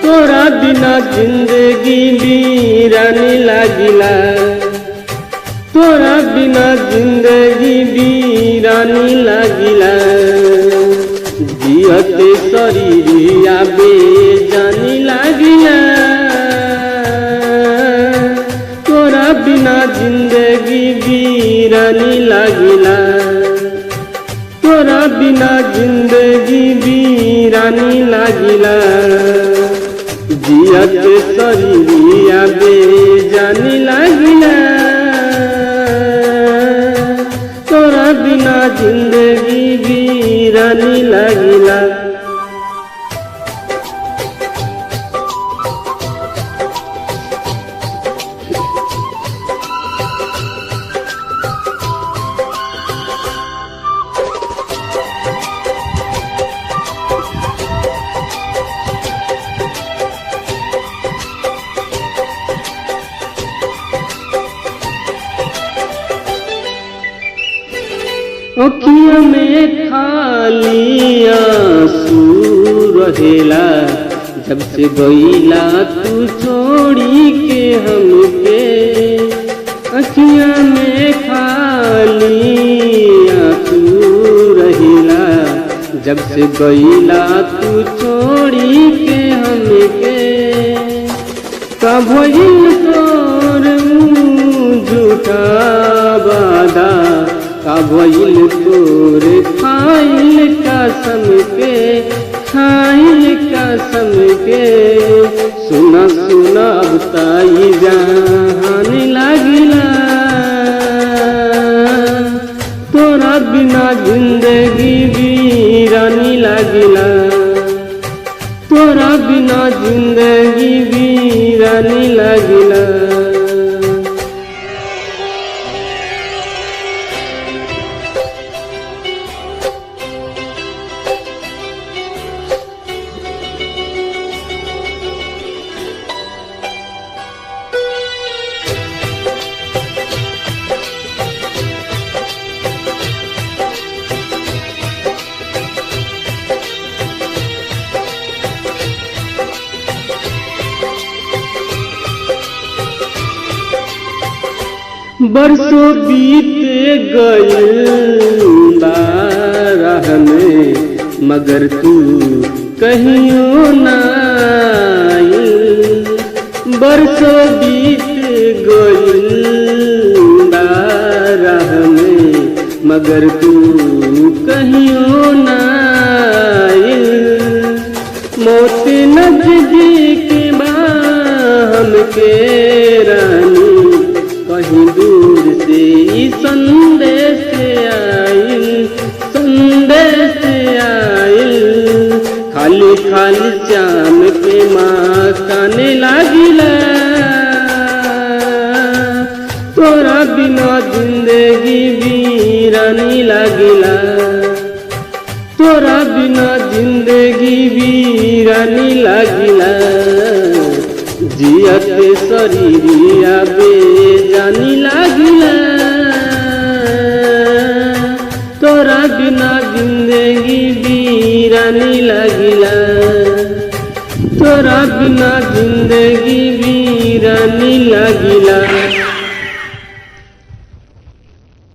तोरा बिना जिंदगी वीरानी लागिला, तोरा बिना जिंदगी वीरानी लागिला। जियते शरीरिया बेजानी लागिला, तोरा बिना जिंदगी वीरानी लागिला, तोरा बिना जिंदगी वीरानी लागिला। जियत शरीरिया बेजानी लागिला, तोरा बिना जिंदगी वीरानी लागिला। अखियों में खाली आंसू रहेला, जब से गईला तू छोड़ी के हमके। अखियों में खाली आंसू रहेला, जब से गईला तू छोड़ी के हमके। कभइल तोर झूठा वादा, कभइल तोर खाइल कसम के, खाइल कसम के। सुना सुना बताई जहान लागिला, तोरा बिना जिंदगी वीरानी लागिला, तोरा बिना जिंदगी वीरानी लागिला। बरसों बीत गइल राह में, मगर तू कहियो ना आइल। बरसों बीत गइल राह में, मगर तू कहियो ना आइल। मौत नजदीक बा हमके रानी, कहीं दूर से संदेश आइल, संदेश आइल। खाली खाली चाम पे माँ काने लागिला, तोरा बिना जिंदगी वीरानी लागिला, तोरा बिना जिंदगी वीरानी लागिला। जियत शरीरिया बेजानी लागिला, तोरा बिना जिंदगी वीरानी लागिला, तोरा बिना जिंदगी वीरानी लागिला।